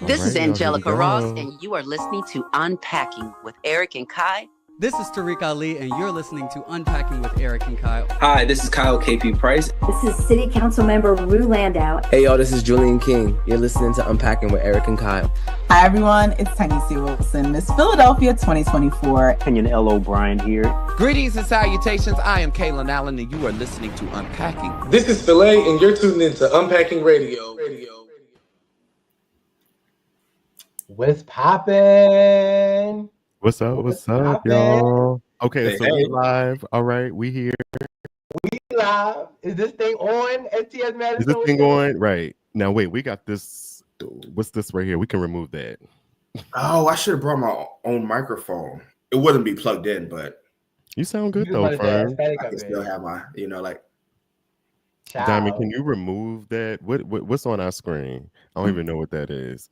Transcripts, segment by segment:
This is Y'all, here we Angelica Ross, go. and you are listening to Unpacking with Eric and Kai. This is Tariq Ali, and you're listening to Unpacking with Eric and Kyle. Hi, this is Kyle KP Price. This is City Council Member Rue Landau. Hey, y'all, this is Julian King. You're listening to Unpacking with Eric and Kyle. Hi, everyone. It's Tiny C. Wilson, Miss Philadelphia 2024. Kenyon L. O'Brien here. Greetings and salutations. I am Kaylin Allen, and you are listening to Unpacking. This is Filet, and you're tuned into Unpacking Radio. What's poppin'? What's up, y'all? Okay, so we live. All right, we here. We live. Is this thing on? STS Madison? Is this thing on? Right. Now, wait, we got this. What's this right here? We can remove that. Oh, I should have brought my own microphone. It wouldn't be plugged in, but you sound good though, Fern. I can still have my, like. Child. Diamond, can you remove that? What's on our screen? I don't even know what that is.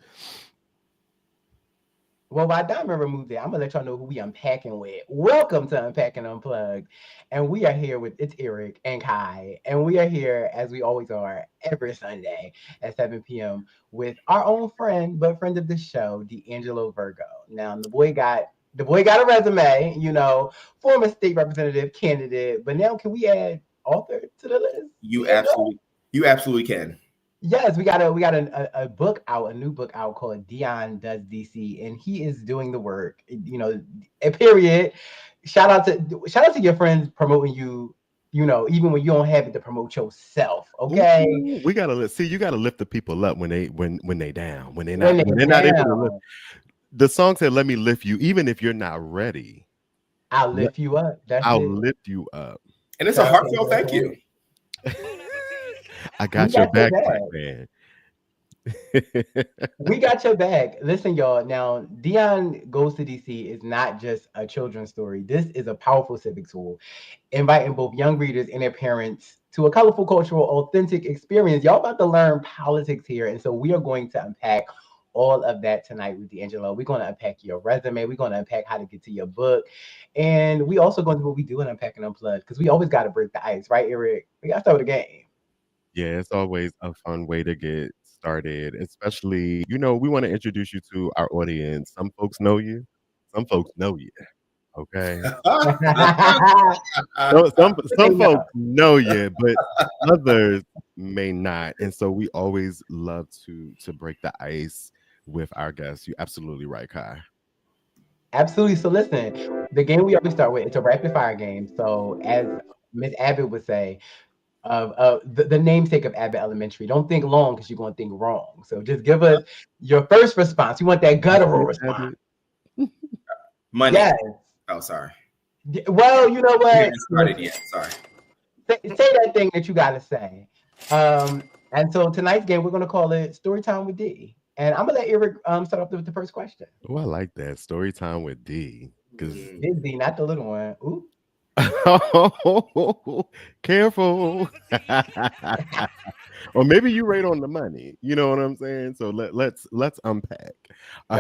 Well, while Diamond removed it, I'm gonna let y'all know who we unpacking with. Welcome to Unpacking Unplugged, and we are here with it's Eric and Kai, and we are here as we always are every Sunday at 7 p.m. with our own friend, but friend of the show, D'Angelo Virgo. Now, the boy got a resume, former state representative candidate, but now can we add author to the list? You absolutely can. Yes, we got a book out, a new book out called Dion Does DC, and he is doing the work. A period. Shout out to your friends promoting you. Even when you don't have it to promote yourself. Okay. Ooh, we gotta see. You gotta lift the people up when they down. When they're not able to lift. The song said, "Let me lift you," even if you're not ready. I'll lift you up. I'll lift you up. And it's a heartfelt thank you. I got your back, man. We got your back. Listen, y'all. Now, Dion Goes to DC is not just a children's story. This is a powerful civic tool, inviting both young readers and their parents to a colorful, cultural, authentic experience. Y'all about to learn politics here, and so we are going to unpack all of that tonight with D'Angelo. We're going to unpack your resume. We're going to unpack how to get to your book, and we also going to do what we do in Unpacking Unplugged because we always got to break the ice, right, Eric? We got to start with a game. Yeah, it's always a fun way to get started, especially, we want to introduce you to our audience. Some folks know you, some folks know you. Okay. some folks know you, but others may not. And so we always love to break the ice with our guests. You're absolutely right, Kai. Absolutely. So listen, the game we always start with, it's a rapid fire game. So as Miss Abbott would say, the namesake of Abbott Elementary. Don't think long because you're going to think wrong. So just give us your first response. You want that guttural response. Money. Yes. Oh, sorry. Well, you know what? Haven't started yet. Sorry. Say that thing that you got to say. And so tonight's game, we're going to call it Story Time with D. And I'm going to let Eric start off with the first question. Oh, I like that. Story Time with D. It's D, not the little one. Ooh. Oh, careful. Or maybe you right on the money. You know what I'm saying? So let's unpack. All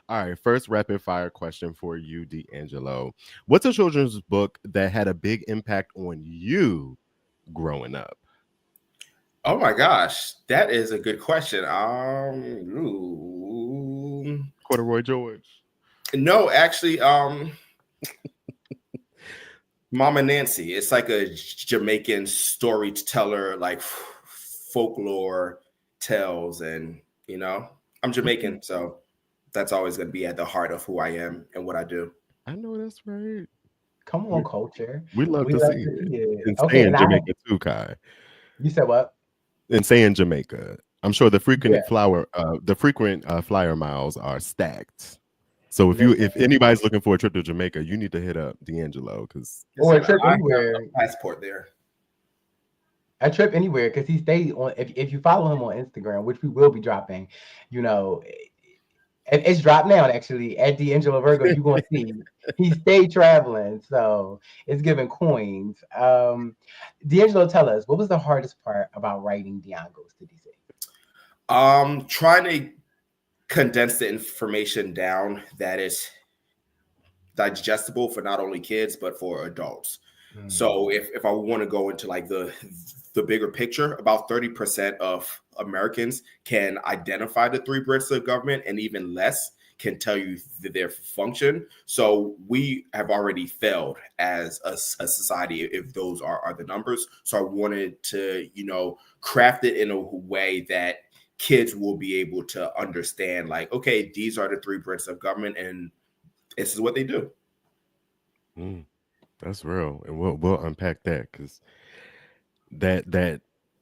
right, first rapid fire question for you, D'Angelo. What's a children's book that had a big impact on you growing up? Oh my gosh, that is a good question. Corduroy George. No, actually, Mama Nancy. It's like a Jamaican storyteller, like folklore tales, and I'm Jamaican, so that's always going to be at the heart of who I am and what I do. I know that's right. Come on, culture. We love to see it. And okay, stay in Jamaica too, Kai. You said what? And stay in Jamaica. I'm sure the frequent flyer miles are stacked. So if anybody's looking for a trip to Jamaica, you need to hit up D'Angelo because or a trip anywhere. Passport there. A trip anywhere because he stays on. If you follow him on Instagram, which we will be dropping, it's dropped now actually at D'Angelo Virgo. You're gonna see he stayed traveling, so it's giving coins. D'Angelo, tell us what was the hardest part about writing Dion Goes to DC? Trying to condense the information down that is digestible for not only kids but for adults. So if I want to go into like the the bigger picture. About 30% of Americans can identify the three branches of government, and even less can tell you their function. So we have already failed as a society if those are the numbers. So I wanted to, craft it in a way that kids will be able to understand, like, okay, these are the three branches of government, and this is what they do. That's real, and we'll unpack that, because that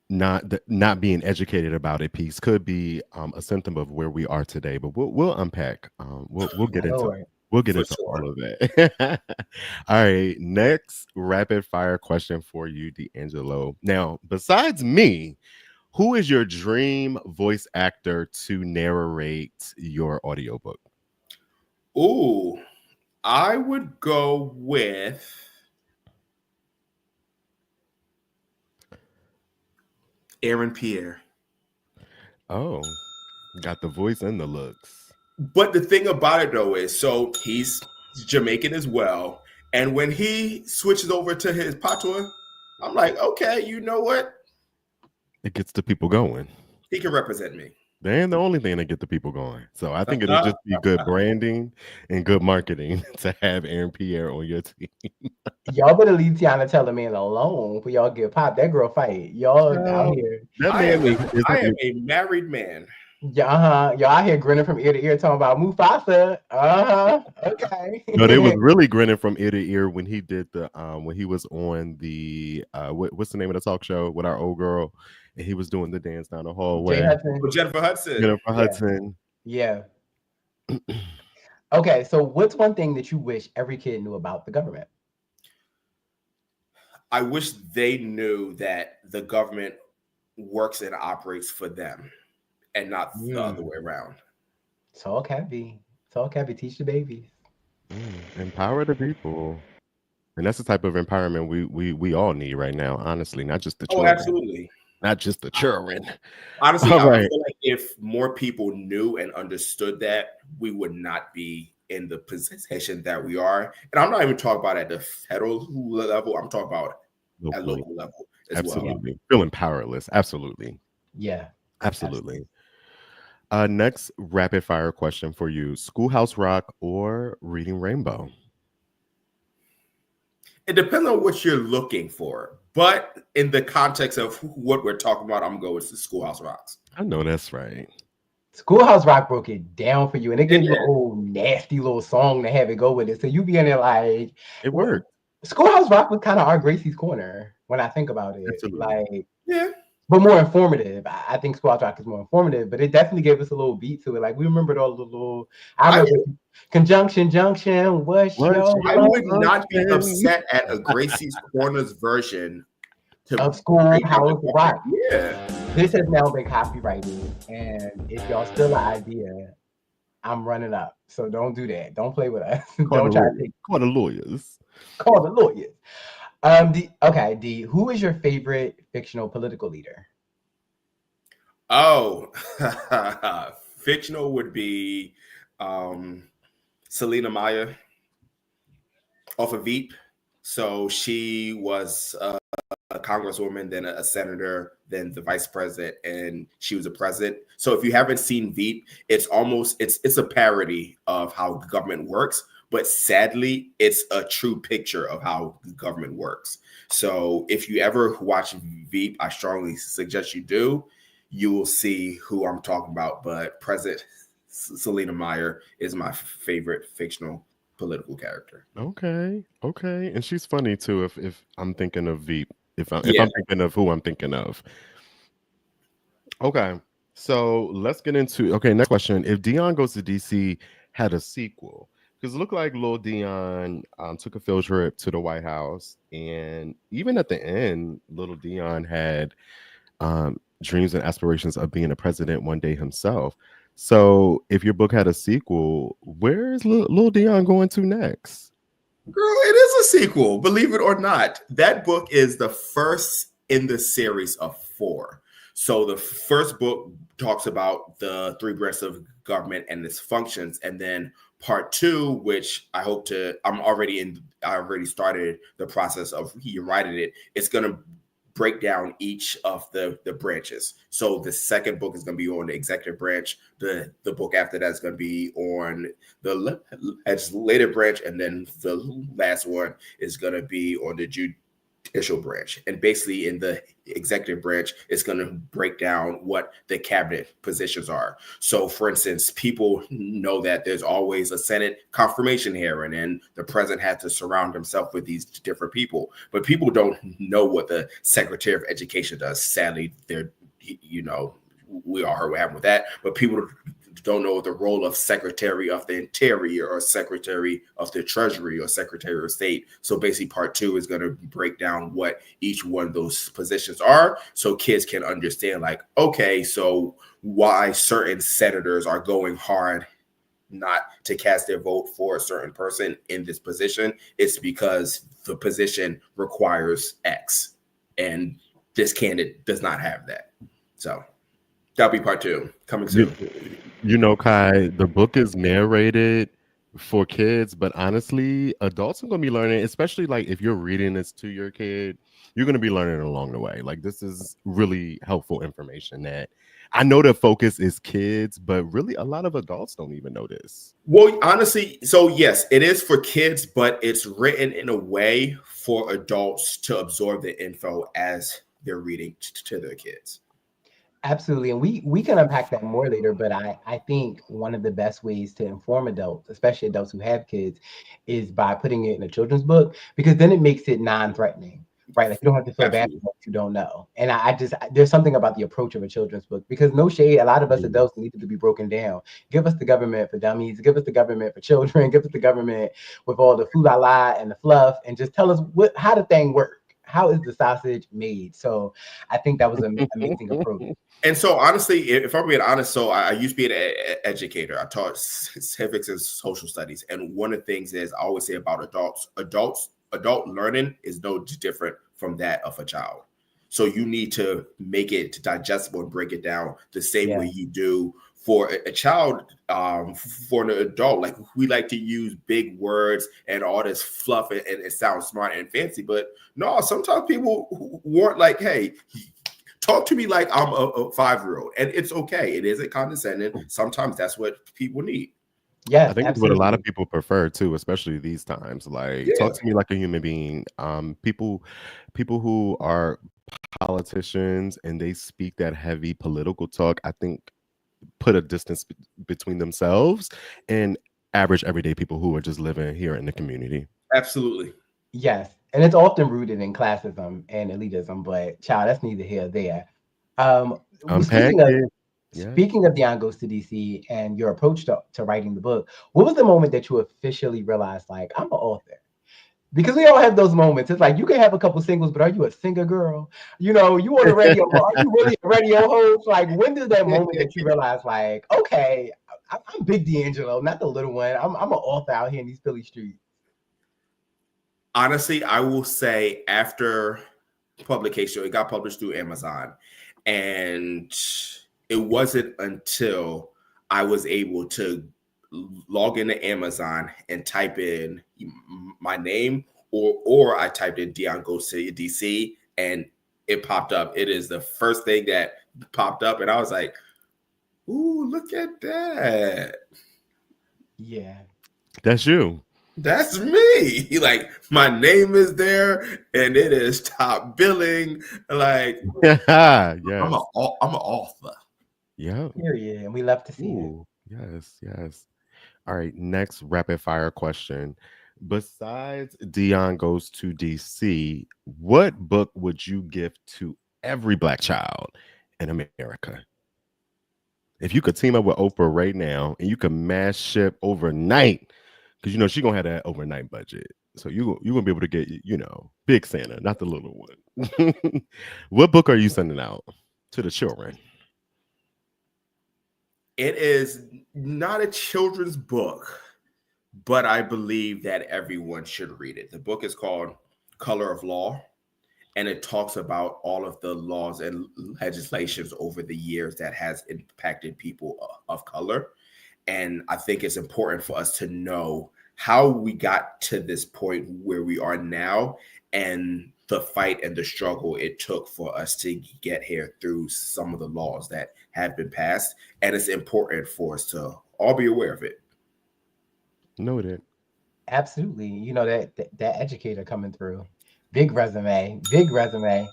not being educated about it piece could be a symptom of where we are today. But we'll unpack. We'll get into it. We'll get into all of that. All right, next rapid fire question for you, D'Angelo. Now, besides me, who is your dream voice actor to narrate your audiobook? Ooh, I would go with Aaron Pierre. Oh, got the voice and the looks. But the thing about it, though, is so he's Jamaican as well. And when he switches over to his patois, I'm like, okay, you know what? It gets the people going. He can represent me. They ain't the only thing that get the people going. So I think it'll just be good branding and good marketing to have Aaron Pierre on your team. Y'all better leave Tiana Teller Man alone for y'all get popped. That girl fight. Y'all out here. I am a married man. Yeah, y'all out here grinning from ear to ear talking about Mufasa. Okay. No, they was really grinning from ear to ear when he did the when he was on the what's the name of the talk show with our old girl, and he was doing the dance down the hallway. Jennifer Hudson. Jennifer Hudson. Yeah. Okay, so what's one thing that you wish every kid knew about the government? I wish they knew that the government works and operates for them, and not the other way around. Tall Cabby. Teach the babies. Empower the people. And that's the type of empowerment we all need right now, honestly, not just the children. Oh, absolutely. Not just the children. Honestly, I feel like if more people knew and understood that, we would not be in the position that we are. And I'm not even talking about at the federal level. I'm talking about at local level as absolutely. Feeling powerless. Absolutely. Yeah. Absolutely. Next rapid fire question for you. Schoolhouse Rock or Reading Rainbow? It depends on what you're looking for. But in the context of what we're talking about, I'm going with the Schoolhouse Rocks. I know that's right. Schoolhouse Rock broke it down for you, and it gave you a whole nasty little song to have it go with it. So you be in there like it worked. Schoolhouse Rock was kind of our Gracie's Corner when I think about it. Absolutely. Like, yeah. But more informative. I think Schoolhouse Rock is more informative, but it definitely gave us a little beat to it. Like we remembered all the little conjunction, junction. I would not be upset at a Gracie's Corners version of Schoolhouse Rock. Yeah. This has now been copyrighted, and if y'all steal an idea, I'm running up. So don't do that. Don't play with us. Don't try to call the lawyers. Call the lawyers. D, who is your favorite fictional political leader? Oh, fictional would be Selena Meyer off of Veep. So she was a congresswoman, then a senator, then the vice president, and she was a president. So if you haven't seen Veep, it's a parody of how government works. But sadly, it's a true picture of how the government works. So if you ever watch Veep, I strongly suggest you do. You will see who I'm talking about. But President Selena Meyer is my favorite fictional political character. Okay. And she's funny too. If I'm thinking of Veep, if I'm thinking of who I'm thinking of. Okay. So let's get into next question. If Dion Goes to DC had a sequel, because it looked like Lil Dion took a field trip to the White House, and even at the end, Little Dion had dreams and aspirations of being a president one day himself. So if your book had a sequel, where is Lil Dion going to next? Girl, it is a sequel, believe it or not. That book is the first in the series of 4. So the first book talks about the three branches of government and its functions, and then part 2, which I already started the process of writing it. It's going to break down each of the branches. So the second book is going to be on the executive branch. The book after that is going to be on the legislative branch, and then the last one is going to be on the judicial branch. And basically in the executive branch, it's going to break down what the cabinet positions are. So for instance, people know that there's always a Senate confirmation hearing, and the president has to surround himself with these different people, but people don't know what the Secretary of Education does. Sadly, they're, we all heard what happened with that, but people don't know the role of Secretary of the Interior or Secretary of the Treasury or Secretary of State. So basically part 2 is going to break down what each one of those positions are, so kids can understand, like, okay, so why certain senators are going hard not to cast their vote for a certain person in this position. It's because the position requires X, and this candidate does not have that. So that'll be part 2 coming soon. Kai, the book is narrated for kids, but honestly, adults are going to be learning, especially like if you're reading this to your kid, you're going to be learning along the way. Like, this is really helpful information that I know the focus is kids, but really a lot of adults don't even know this. Well, honestly, so yes, it is for kids, but it's written in a way for adults to absorb the info as they're reading to their kids. Absolutely. And we can unpack that more later, but I think one of the best ways to inform adults, especially adults who have kids, is by putting it in a children's book, because then it makes it non-threatening, right? Like, you don't have to feel bad for what you don't know. And there's something about the approach of a children's book, because no shade, a lot of us adults need to be broken down. Give us the government for dummies, give us the government for children, give us the government with all the foo-la-la and the fluff, and just tell us how the thing works. How is the sausage made? So I think that was an amazing approach. And so honestly, if I'm being honest, so I used to be an educator. I taught civics and social studies. And one of the things is I always say about adult learning is no different from that of a child. So you need to make it digestible and break it down the same way you do for a child. For an adult, like, we like to use big words and all this fluff, and it sounds smart and fancy, but no, sometimes people want, like, hey, talk to me like I'm a 5-year-old, and it's okay. It isn't condescending. Sometimes that's what people need. Yeah, I think it's what a lot of people prefer too, especially these times. Like, talk to me like a human being. People who are politicians and they speak that heavy political talk, I think, put a distance between themselves and average everyday people who are just living here in the community. Absolutely. Yes. And it's often rooted in classism and elitism, but child, that's neither here nor there. Speaking of Dion Goes to DC and your approach to writing the book, what was the moment that you officially realized, like, I'm an author? Because we all have those moments. It's like, you can have a couple singles, but are you a singer girl? You on the radio, are you really a radio host? Like, when did that moment that you realize, like, okay, I'm Big D'Angelo, not the little one. I'm an author out here in these Philly streets. Honestly, I will say after publication, it got published through Amazon, and it wasn't until I was able to log into Amazon and type in my name, or I typed in Dion Goes to DC, and it popped up. It is the first thing that popped up, and I was like, ooh, look at that. Yeah. That's you. That's me. Like, my name is there, and it is top billing. Like, yes. I'm an author. Yeah. Period. And we love to see it. Yes. All right. Next rapid fire question. Besides Dion Goes to DC, what book would you give to every Black child in America? If you could team up with Oprah right now and you could mass ship overnight, because she's gonna have that overnight budget, so you're gonna be able to get Big Santa, not the little one. What book are you sending out to the children? It is not a children's book, but I believe that everyone should read it. The book is called Color of Law, and it talks about all of the laws and legislations over the years that has impacted people of color. And I think it's important for us to know how we got to this point where we are now, and the fight and the struggle it took for us to get here through some of the laws that have been passed. And it's important for us to all be aware of it. Noted. Absolutely. You know, that educator coming through. Big resume. Big resume.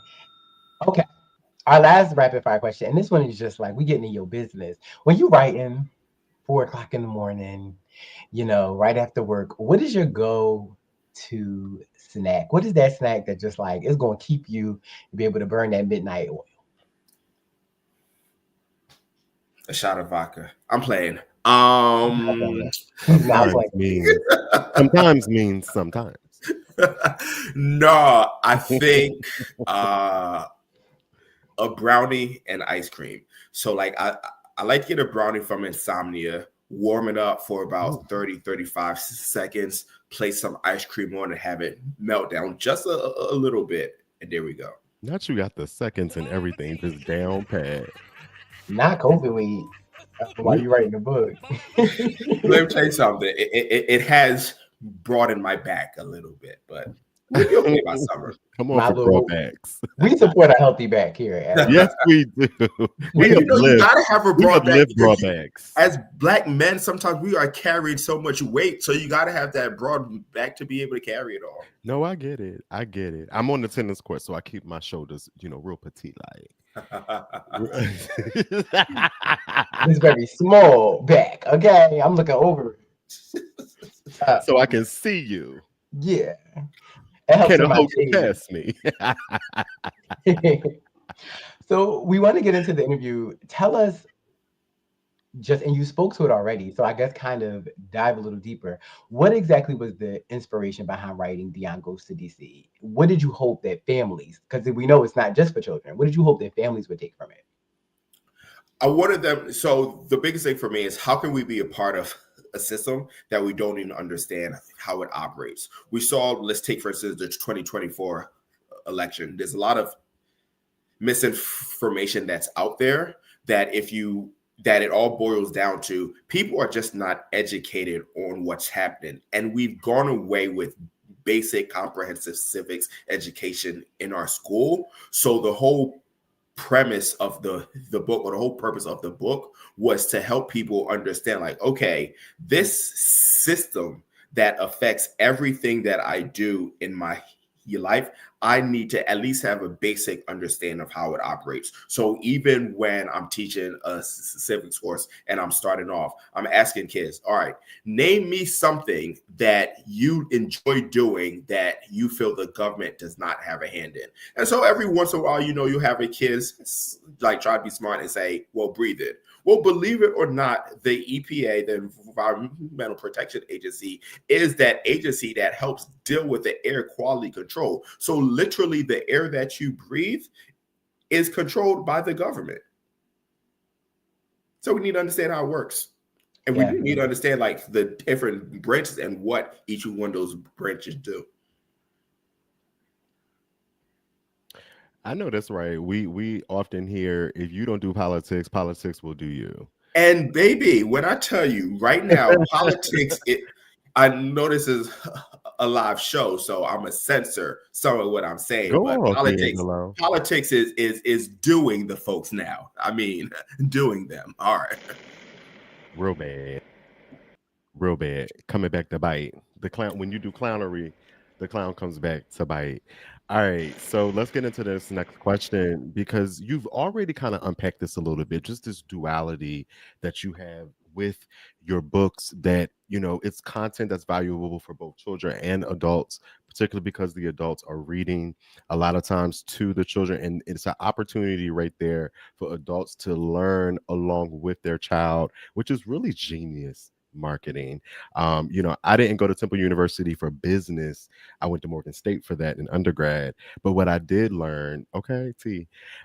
Okay. Our last rapid fire question, and this one is just like we getting in your business. When you writing 4 o'clock in the morning, you know, right after work, what is your go-to snack? What is that snack that just like is gonna keep you to be able to burn that midnight oil? A shot of vodka. I'm playing. Sometimes means sometimes. No, I think a brownie and ice cream. So like I like to get a brownie from Insomnia, warm it up for about 30-35 seconds, place some ice cream on and have it melt down just a little bit. And there we go. Not you got the seconds and everything just down pat. Not COVID weed. While you writing the book. Let me tell you something. It has broadened my back a little bit, but we'll be okay by summer. Come on, for drawbacks. We support a healthy back here. Yes, we do. You gotta have a broad back. Drawbacks. As Black men, sometimes we are carrying so much weight, so you gotta have that broad back to be able to carry it all. No, I get it. I'm on the tennis court, so I keep my shoulders, real petite like. This very small back. Okay, I'm looking over. So I can see you. Yeah. It helps Can hold you past me. So we want to get into the interview. Tell us and you spoke to it already, so I guess kind of dive a little deeper. What exactly was the inspiration behind writing Dion Goes to DC? What did you hope that families, because we know it's not just for children, what did you hope that families would take from it? I wanted them, so the biggest thing for me is how can we be a part of a system that we don't even understand how it operates? We saw, let's take for instance the 2024 election. There's a lot of misinformation that's out there that it all boils down to people are just not educated on what's happening. And we've gone away with basic comprehensive civics education in our school. So the whole premise of the book, or the whole purpose of the book, was to help people understand, like, okay, this system that affects everything that I do in my life, I need to at least have a basic understanding of how it operates. So even when I'm teaching a civics course and I'm starting off, I'm asking kids, all right, name me something that you enjoy doing that you feel the government does not have a hand in. And so every once in a while, you have a kids like try to be smart and say, well, breathe it. Well, believe it or not, the EPA, the Environmental Protection Agency, is that agency that helps deal with the air quality control. So literally the air that you breathe is controlled by the government. So we need to understand how it works. And we do need to understand like the different branches and what each one of those branches do. I know that's right. We often hear, if you don't do politics, politics will do you. And baby, when I tell you right now, politics, I know this is a live show, so I'm gonna censor some of what I'm saying. But politics is doing the folks now. I mean, doing them. All right. Real bad. Coming back to bite. The clown, when you do clownery, the clown comes back to bite. All right, so let's get into this next question, because you've already kind of unpacked this a little bit, just this duality that you have with your books, that it's content that's valuable for both children and adults, particularly because the adults are reading a lot of times to the children, and it's an opportunity right there for adults to learn along with their child, which is really genius marketing. I didn't go to Temple University for business. I went to Morgan State for that in undergrad. But what I did learn,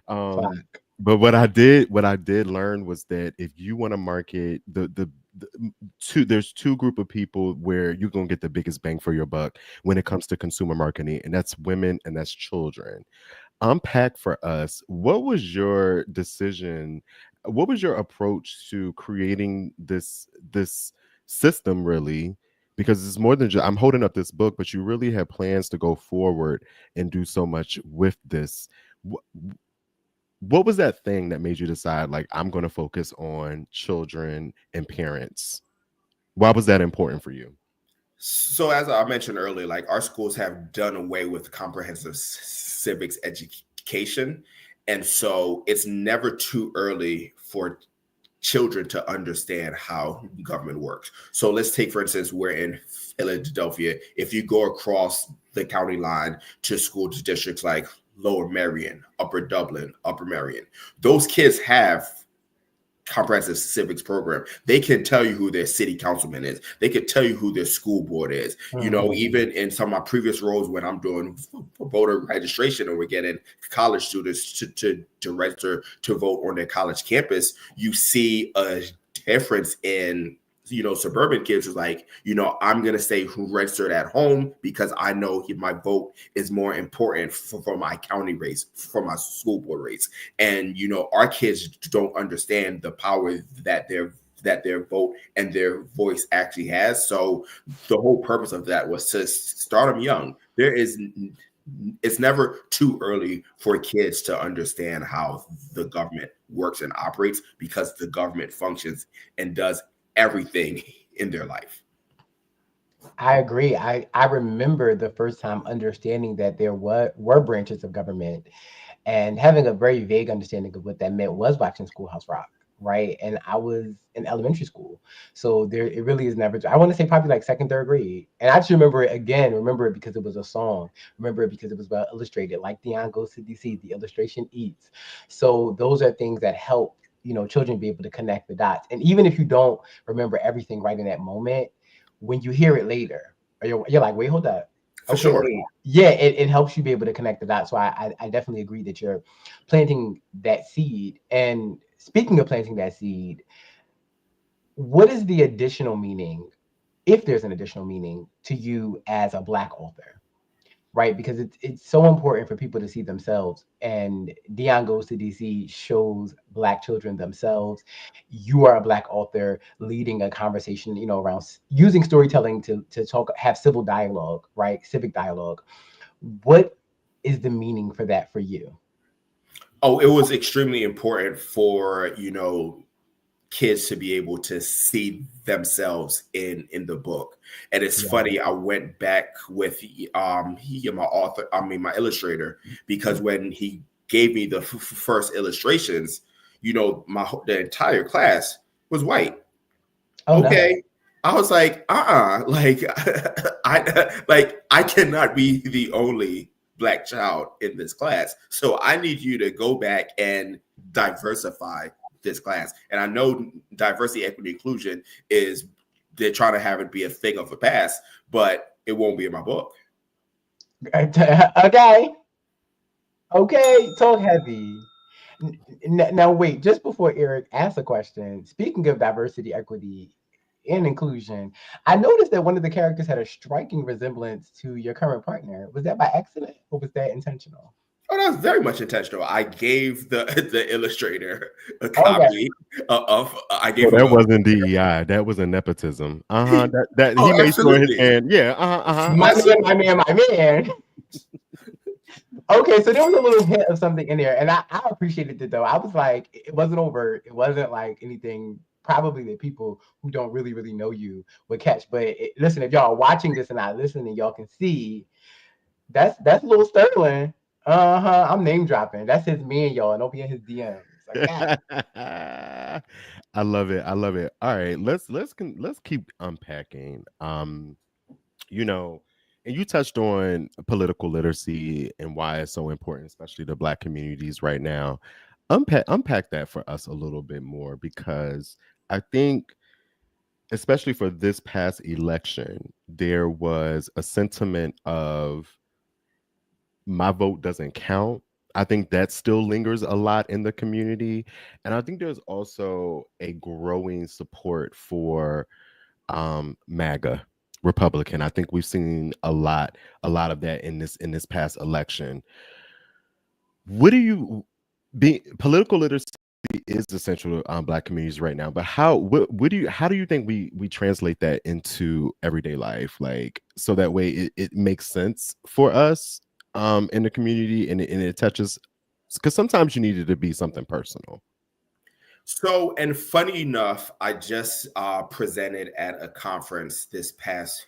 but what I did learn was that if you want to market there's two group of people where you're going to get the biggest bang for your buck when it comes to consumer marketing, and that's women and that's children. Unpack for us, what was your decision? What was your approach to creating this system really because it's more than just I'm holding up this book, but you really have plans to go forward and do so much with this. What was that thing that made you decide, like, I'm going to focus on children and parents? Why was that important for you? So as I mentioned earlier, like our schools have done away with comprehensive civics education. And so it's never too early for children to understand how government works. So let's take, for instance, we're in Philadelphia. If you go across the county line to school districts like Lower Merion, Upper Dublin, Upper Merion, those kids have comprehensive civics program. They can tell you who their city councilman is. They can tell you who their school board is. You know, even in some of my previous roles when I'm doing voter registration and we're getting college students to register to vote on their college campus, you see a difference in, you know, suburban kids is like, you know, I'm going to stay registered at home because I know my vote is more important for my county race, for my school board race. And, you know, our kids don't understand the power that their vote and their voice actually has. So the whole purpose of that was to start them young. It's never too early for kids to understand how the government works and operates, because the government functions and does everything in their life. I agree. I remember the first time understanding that there were branches of government and having a very vague understanding of what that meant was watching Schoolhouse Rock, right? And I was in elementary school. So it really is never, I want to say probably like second, third grade. And I just remember it again, remember it because it was a song, remember it because it was well illustrated, like Dion Goes to DC, the illustration eats. So those are things that help, you know, children be able to connect the dots. And even if you don't remember everything right in that moment, when you hear it later, or you're like, wait, hold up. For sure. Yeah, it helps you be able to connect the dots. So I definitely agree that you're planting that seed. And speaking of planting that seed, what is the additional meaning, if there's an additional meaning to you as a Black author? Right, because it's so important for people to see themselves. And Dion Goes to DC shows Black children themselves. You are a Black author leading a conversation, you know, around using storytelling to talk, have civil dialogue, right? Civic dialogue. What is the meaning for that for you? Oh, it was extremely important for, you know, kids to be able to see themselves in the book. And it's funny, I went back with my illustrator, because when he gave me the first illustrations, you know, the entire class was white. Okay. No. I was like, like I cannot be the only Black child in this class. So I need you to go back and diversify this class. And I know diversity, equity, inclusion is, they're trying to have it be a thing of the past, but it won't be in my book. Okay, talk heavy. Now wait, just before Eric asks a question, speaking of diversity, equity, and inclusion, I noticed that one of the characters had a striking resemblance to your current partner. Was that by accident or was that intentional? Oh, that was very much intentional. I gave the illustrator a copy of. I gave. That wasn't DEI. That was a nepotism. That he made sure his hand. Yeah. My man. Okay, so there was a little hint of something in there, and I appreciated it though. I was like, it wasn't overt. It wasn't like anything probably that people who don't really know you would catch. But listen, if y'all are watching this and not listening, y'all can see that's a little Sterling. I'm name dropping. That's his man, y'all. And don't be in his DMs. Okay. I love it. All right, let's keep unpacking. You know, and you touched on political literacy and why it's so important, especially to Black communities right now. Unpack that for us a little bit more, because I think, especially for this past election, there was a sentiment of my vote doesn't count. I think that still lingers a lot in the community. And I think there's also a growing support for MAGA Republican. I think we've seen a lot of that in this past election. What do you be political literacy is essential to Black communities right now. But how do you think we translate that into everyday life, like so that way it makes sense for us in the community, and it touches, because sometimes you need it to be something personal. So, and funny enough, I just presented at a conference this past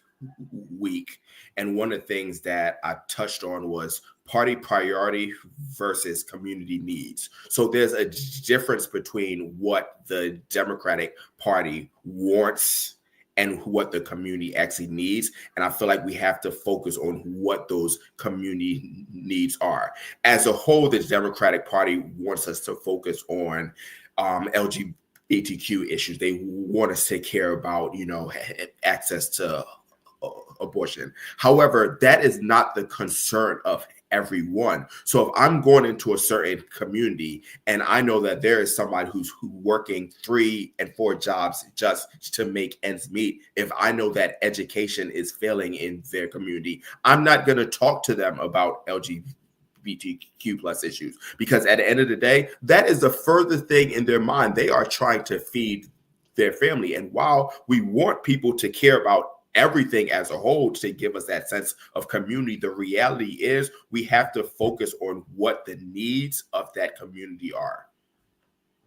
week. And one of the things that I touched on was party priority versus community needs. So there's a difference between what the Democratic Party wants and what the community actually needs. And I feel like we have to focus on what those community needs are. As a whole, the Democratic Party wants us to focus on LGBTQ issues. They want us to care about, access to abortion. However, that is not the concern of everyone. So if I'm going into a certain community and I know that there is somebody who's working 3 and 4 jobs just to make ends meet, if I know that education is failing in their community, I'm not going to talk to them about LGBTQ plus issues, because at the end of the day, that is the furthest thing in their mind. They are trying to feed their family. And while we want people to care about everything as a whole to give us that sense of community, the reality is we have to focus on what the needs of that community are.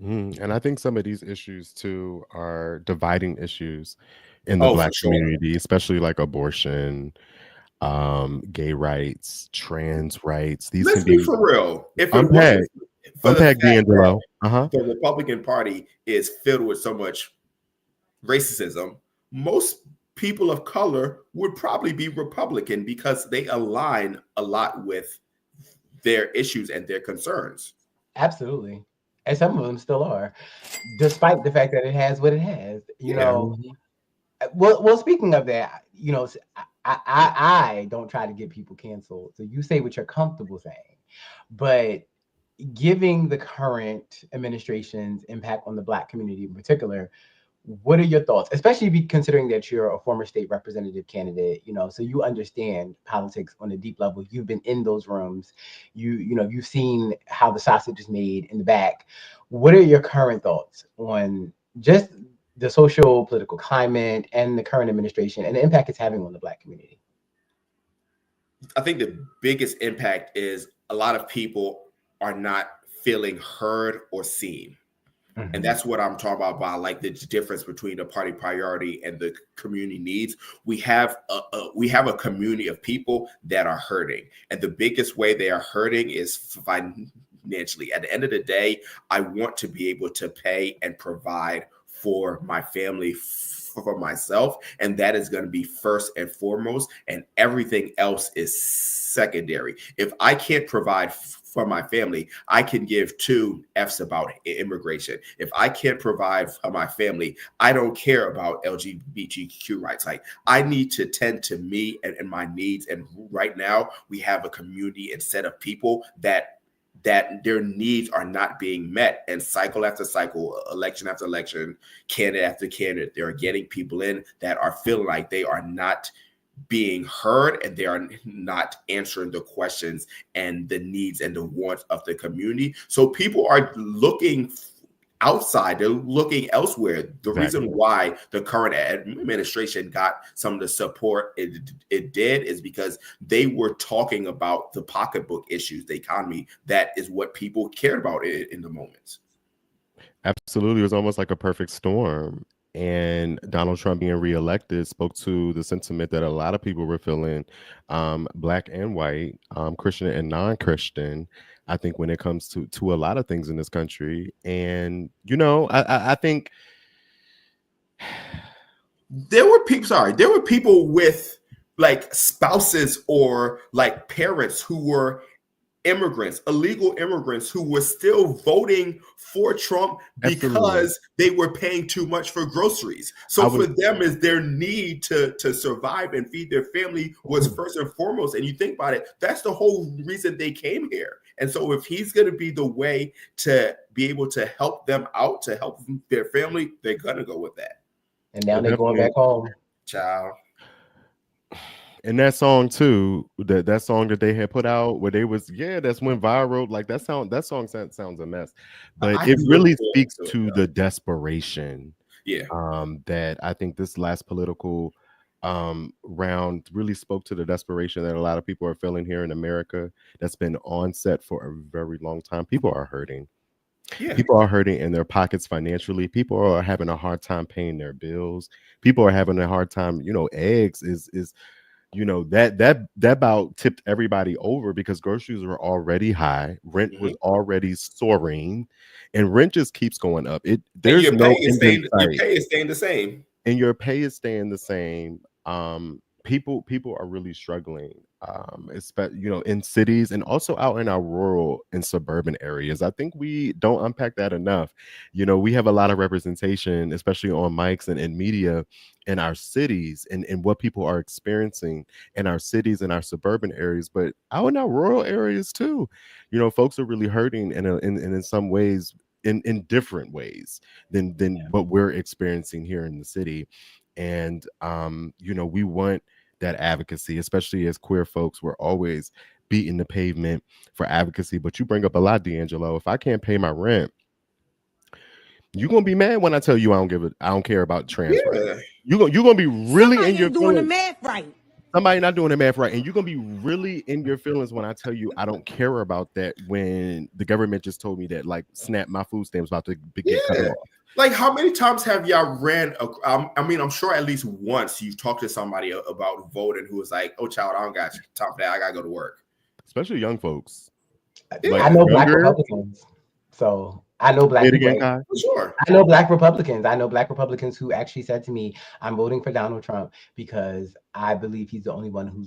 And I think some of these issues too are dividing issues in the Black community, especially like abortion, gay rights, trans rights. These Let's can be for real. If it unpack, wasn't for unpack the fact D'Angelo. that the Republican Party is filled with so much racism, most people of color would probably be Republican because they align a lot with their issues and their concerns. Absolutely. And some of them still are, despite the fact that it has what it has. Well, speaking of that, I don't try to get people canceled. So you say what you're comfortable saying, but giving the current administration's impact on the Black community in particular, what are your thoughts, especially considering that you're a former state representative candidate, so you understand politics on a deep level. You've been in those rooms, you've seen how the sausage is made in the back. What are your current thoughts on just the social political climate and the current administration and the impact it's having on the Black community? I think the biggest impact is a lot of people are not feeling heard or seen. And that's what I'm talking about like the difference between the party priority and the community needs. We have a community of people that are hurting. And the biggest way they are hurting is financially. At the end of the day, I want to be able to pay and provide for my family, for myself. And that is going to be first and foremost. And everything else is secondary. If I can't provide for my family, I can give 2 F's about immigration. If I can't provide for my family, I don't care about LGBTQ rights. Like, I need to tend to me and my needs. And right now we have a community and set of people that their needs are not being met. And cycle after cycle, election after election, candidate after candidate, they're getting people in that are feeling like they are not being heard and they are not answering the questions and the needs and the wants of the community. So people are looking outside, they're looking elsewhere. The reason why the current administration got some of the support it did is because they were talking about the pocketbook issues, the economy. That is what people cared about in the moment. Absolutely. It was almost like a perfect storm. And Donald Trump being reelected spoke to the sentiment that a lot of people were feeling, Black and white, Christian and non-Christian, I think, when it comes to a lot of things in this country. And, I think there were people with like spouses or like parents who were immigrants, illegal immigrants, who were still voting for Trump because they were paying too much for groceries. So for them, is their need to survive and feed their family was first and foremost. And you think about it, that's the whole reason they came here. And so if he's going to be the way to be able to help them out, to help their family, they're going to go with that. And now they're going back home. Child. And that song too, that song that they had put out where they was that's went viral. Like that song sounds a mess, but I it do really look forward speaks to it, to though. the desperation Yeah. that I think this last political round really spoke to the desperation that a lot of people are feeling here in America. That's been on set for a very long time. People are hurting. Yeah. People are hurting in their pockets financially. People are having a hard time paying their bills. People are having a hard time. Eggs is that about tipped everybody over because groceries were already high, rent was already soaring, and rent just keeps going up. And There's your pay no is end in staying. Your sight, pay is staying the same. and your pay is staying the same. People are really struggling, especially in cities and also out in our rural and suburban areas. I think we don't unpack that enough. We have a lot of representation, especially on mics and media in our cities and what people are experiencing in our cities and our suburban areas, but out in our rural areas too. Folks are really hurting in some ways, in different ways than what we're experiencing here in the city. And we want that advocacy, especially as queer folks. We're always beating the pavement for advocacy. But you bring up a lot, D'Angelo. If I can't pay my rent, you're gonna be mad when I tell you I don't care about trans rights. Yeah. You're gonna be really in your doing the feelings. math right. Somebody not doing the math right, and you're gonna be really in your feelings when I tell you I don't care about that. When the government just told me that, like, snap, my food stamps about to get cut off. Like, how many times have y'all I'm sure at least once you've talked to somebody about voting who was like, "Oh, child, I don't got time for that. I gotta go to work." Especially young folks. Yeah. I know Black Republicans, so I know Black people. Sure. I know Black Republicans. I know Black Republicans who actually said to me, "I'm voting for Donald Trump because I believe he's the only one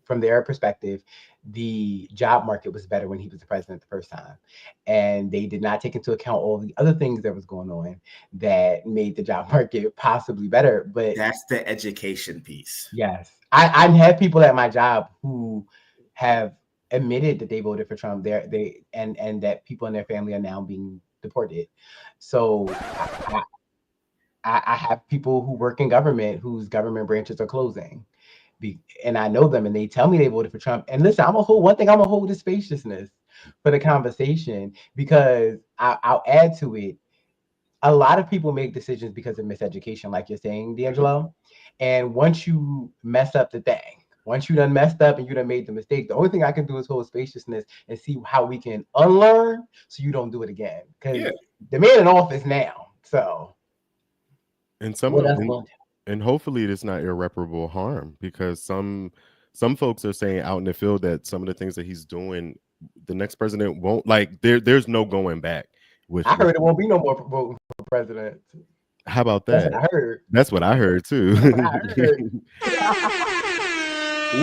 from their perspective, the job market was better when he was the president the first time. And they did not take into account all the other things that was going on that made the job market possibly better." But that's the education piece. Yes. I have people at my job who have admitted that they voted for Trump and that people in their family are now being deported. So I have people who work in government whose government branches are closing. And I know them and they tell me they voted for Trump. And listen, I'm gonna hold the spaciousness for the conversation, because I'll add to it. A lot of people make decisions because of miseducation, like you're saying, D'Angelo. And once you mess up the thing, once you done messed up and you done made the mistake, the only thing I can do is hold spaciousness and see how we can unlearn so you don't do it again. Because the man in office now. So and and hopefully it's not irreparable harm, because some folks are saying out in the field that some of the things that he's doing, the next president won't, like, there's no going back. I heard it won't be no more voting for president. How about that? That's what I heard. That's what I heard too.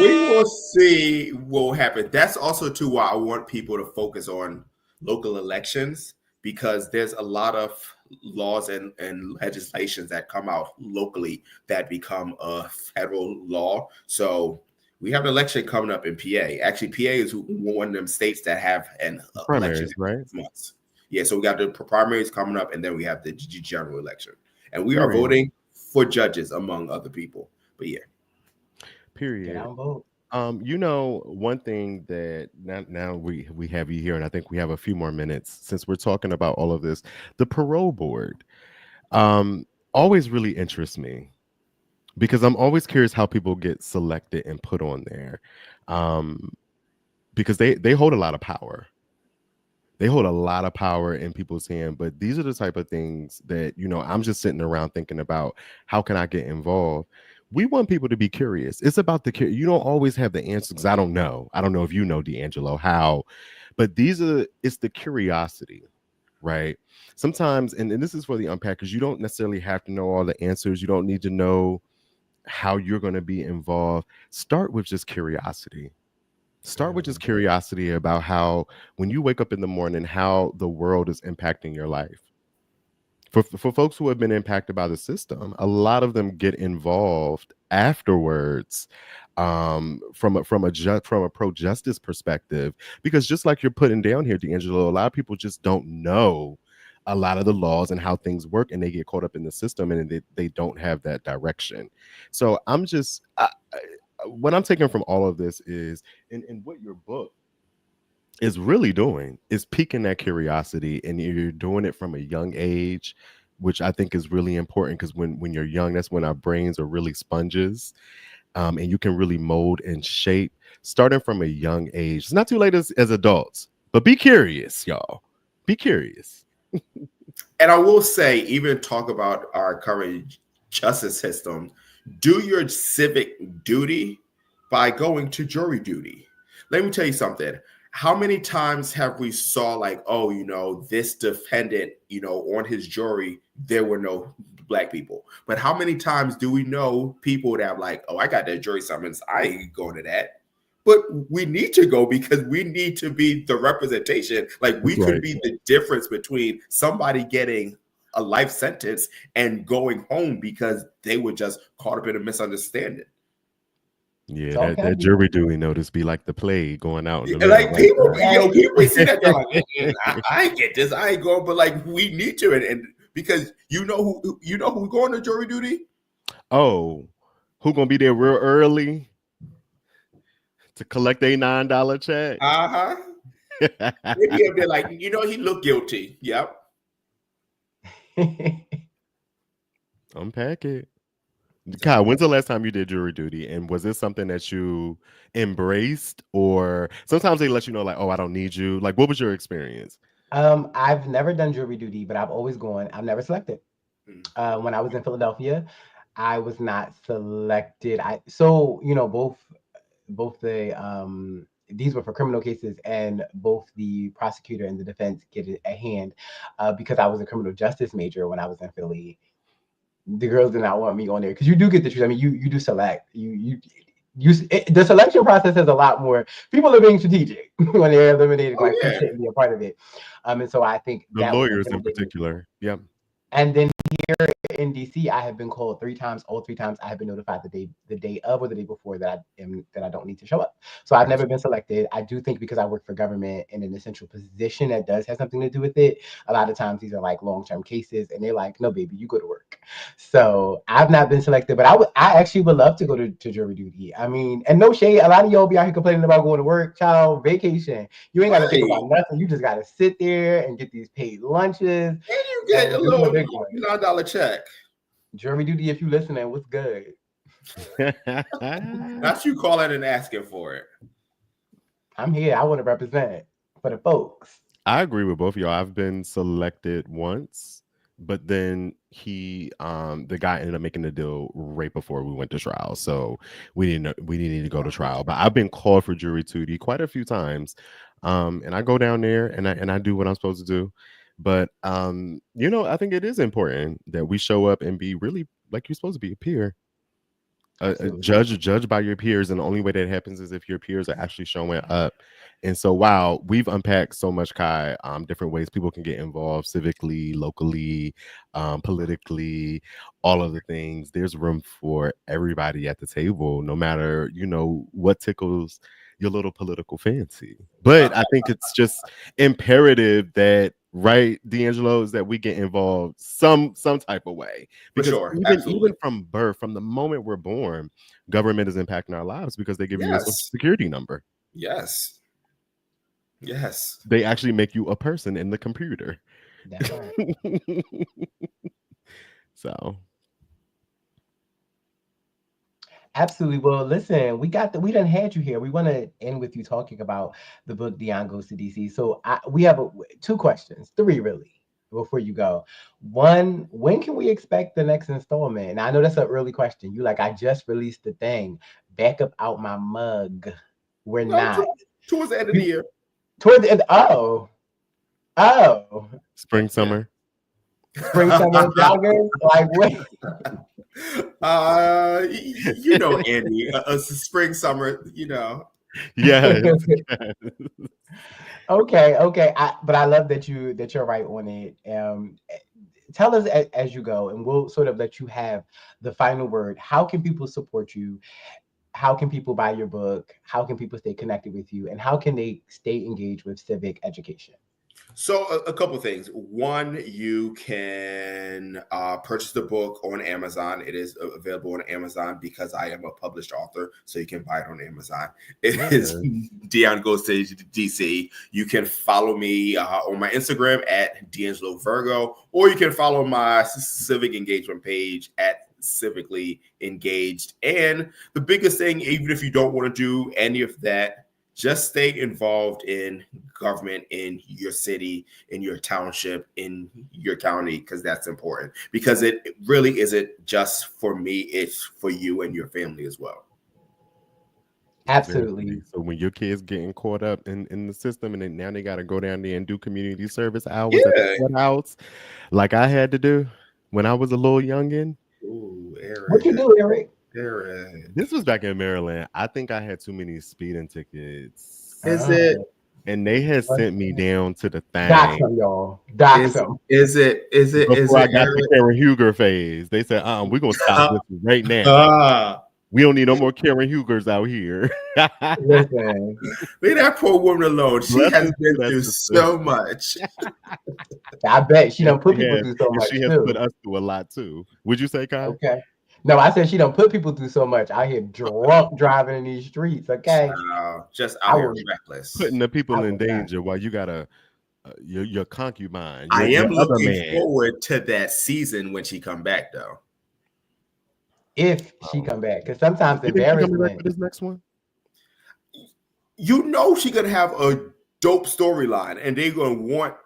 We will see what will happen. That's also too why I want people to focus on local elections, because there's a lot of laws and legislations that come out locally that become a federal law. So we have an election coming up in PA. Actually, PA is one of them states that have an election right? Months. Yeah, so we got the primaries coming up, and then we have the general election, and we are voting for judges among other people. But yeah. Period. One thing that now we have you here, and I think we have a few more minutes since we're talking about all of this. The parole board always really interests me, because I'm always curious how people get selected and put on there, because they hold a lot of power. They hold a lot of power in people's hand. But these are the type of things that, I'm just sitting around thinking about, how can I get involved? We want people to be curious. It's about you don't always have the answers. I don't know if you know, D'Angelo, how, but it's the curiosity, right? Sometimes, and this is for the unpackers, you don't necessarily have to know all the answers. You don't need to know how you're going to be involved. Start with just curiosity. Start with just curiosity about how, when you wake up in the morning, how the world is impacting your life. For folks who have been impacted by the system, a lot of them get involved afterwards, from a pro-justice perspective, because just like you're putting down here, D'Angelo, a lot of people just don't know a lot of the laws and how things work, and they get caught up in the system, and they don't have that direction. So what I'm taking from all of this is, and what your book is really doing is piquing that curiosity, and you're doing it from a young age, which I think is really important, because when you're young, that's when our brains are really sponges, and you can really mold and shape starting from a young age. It's not too late as adults, but be curious, y'all. Be curious. And I will say, even talk about our current justice system, do your civic duty by going to jury duty. Let me tell you something. How many times have we saw like, oh, this defendant, on his jury, there were no Black people. But how many times do we know people that have like, oh, I got that jury summons, I ain't going to that. But we need to go because we need to be the representation. Like we could be the difference between somebody getting a life sentence and going home because they were just caught up in a misunderstanding. Yeah, that jury duty notice be like the plague going out in the middle. Like people see that they're like, I ain't get this, I ain't going, but like we need to, and because who going to jury duty? Oh, who gonna be there real early to collect a $9 check? Maybe if they're like, he looked guilty. Yep. Unpack it. Kyle, when's the last time you did jury duty? And was this something that you embraced, or sometimes they let you know like, oh, I don't need you? Like, what was your experience? I've never done jury duty, but I've always gone. I've never selected. When I was in Philadelphia, I was not selected. Both the these were for criminal cases, and both the prosecutor and the defense get a hand because I was a criminal justice major when I was in Philly. The girls did not want me on there because you do get to choose. I mean, you do select. The selection process has a lot more. People are being strategic when they're eliminated. You shouldn't be a part of it. And so I think the lawyers in particular. Yep. And then here in DC, I have been called 3 times. All 3 times, I have been notified the day of or the day before that I don't need to show up. So I've never been selected. I do think because I work for government in an essential position that does have something to do with it. A lot of times these are like long-term cases, and they're like, "No, baby, you go to work." So I've not been selected, but I actually would love to go to jury duty. I mean, and no shade, a lot of y'all be out here complaining about going to work, child, vacation. You ain't got to think about nothing. You just got to sit there and get these paid lunches. And you get a little $9 check. Jury duty, if you listening, what's good? Not you calling and asking for it. I'm here. I want to represent for the folks. I agree with both of y'all. I've been selected once, but then the guy ended up making the deal right before we went to trial, so we didn't need to go to trial. But I've been called for jury duty quite a few times, and I go down there and I do what I'm supposed to do. But I think it is important that we show up and be really like you're supposed to be, a peer. Judge by your peers, and the only way that happens is if your peers are actually showing up. And so, wow, we've unpacked so much, Kai, different ways people can get involved civically, locally, politically, all of the things. There's room for everybody at the table, no matter, what tickles your little political fancy. But I think it's just imperative that, right, D'Angelo, is that we get involved some type of way. Because even from birth, from the moment we're born, government is impacting our lives because they give you a social security number. Yes. They actually make you a person in the computer. That's right. So. Absolutely. Well, listen, we done had you here. We want to end with you talking about the book Dion Goes to DC. So we have 2 questions, 3 really, before you go. 1, when can we expect the next installment? And I know that's an early question. You like, I just released the thing. Back up out my mug. We're not. Towards the end of the year. Towards the end. Oh. Spring, summer. Spring, summer joggers? Like, wait. Andy, a spring, summer, Yeah. Okay. But I love that you're right on it. Tell us as you go, and we'll sort of let you have the final word. How can people support you? How can people buy your book? How can people stay connected with you? And how can they stay engaged with civic education? So a couple of things. One, you can purchase the book on Amazon. It is available on Amazon because I am a published author, so you can buy it on Amazon. It is Dion Goes to DC. You can follow me on my Instagram at D'Angelo Virgo, or you can follow my civic engagement page at Civically Engaged. And the biggest thing, even if you don't want to do any of that, just stay involved in government in your city, in your township, in your county, because that's important. Because it really isn't just for me, it's for you and your family as well. Absolutely. So when your kids getting caught up in the system and then now they got to go down there and do community service hours at the courthouse, like I had to do when I was a little youngin'. Ooh, Eric. What you do, Eric? This was back in Maryland. I think I had too many speeding tickets. Is it? And they had sent me down to the thing. Dox them, y'all. Dox them. Is it? Before I got the Karen Huger phase, they said, we're going to stop this right now. We don't need no more Karen Hugers out here. Listen. Leave that poor woman alone. She has been through so much. I bet she done put people through so much. She has put us through a lot too. Would you say, Kyle? Okay. No, I said she done put people through so much. I hear drunk driving in these streets. Okay. Just out here reckless. Putting the people in danger while you got your concubine. I am looking forward to that season when she come back, though. If she come back, because sometimes embarrassment. This next one, you know, she gonna have a dope storyline, and they're gonna want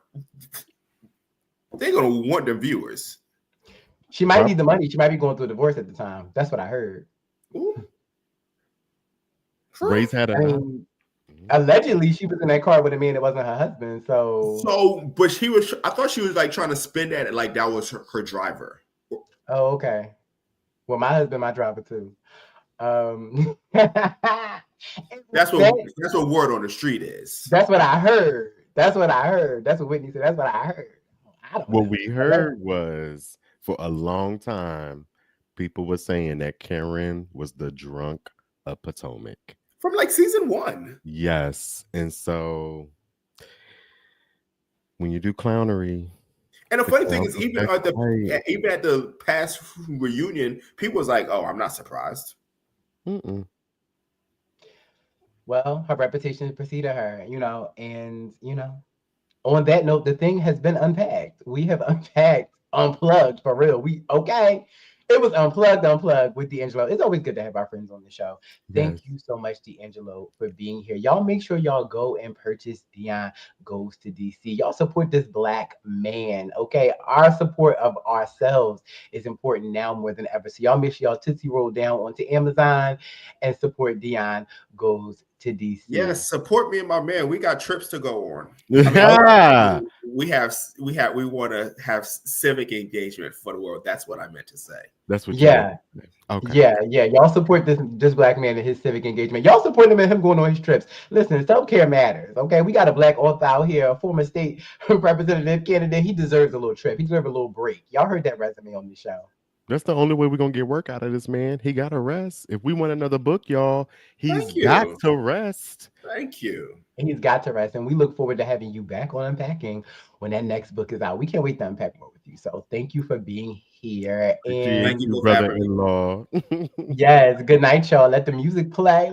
the viewers. She might need the money. She might be going through a divorce at the time. That's what I heard. Ray's had allegedly she was in that car with a man that wasn't her husband. But she was. I thought she was like trying to spin that like that was her driver. Oh, okay. Well, my husband, my driver too. That's what word on the street is. That's what I heard. That's what Whitney said. That's what I heard. What we heard was for a long time, people were saying that Karen was the drunk of Potomac. From like season 1. Yes. And so when you do clownery. And the funny thing is, even at the past reunion, people was like, oh, I'm not surprised. Well, her reputation preceded her, and on that note, the thing has been unpacked. We have unpacked Unplugged for real. It was Unplugged with D'Angelo. It's always good to have our friends on the show. Thank you so much, D'Angelo, for being here. Y'all make sure y'all go and purchase Dion Goes to DC. Y'all support this Black man, okay? Our support of ourselves is important now more than ever. So y'all make sure y'all Tootsie roll down onto Amazon and support Dion Goes to DC. Yes, support me and my man. We got trips to go on. We want to have civic engagement for the world. That's what I meant to say. That's what. Okay. Yeah. Y'all support this Black man and his civic engagement. Y'all support him and him going on his trips. Listen, self-care matters. Okay, we got a Black author out here, a former state representative candidate. He deserves a little trip. He deserves a little break. Y'all heard that resume on the show. That's the only way we're gonna get work out of this man. He got to rest. If we want another book, y'all, he's got to rest. Thank you. He's got to rest, and we look forward to having you back on Unpacking when that next book is out. We can't wait to unpack more with you. So thank you for being here. And thank you, brother-in-law. Yes, good night, y'all. Let the music play.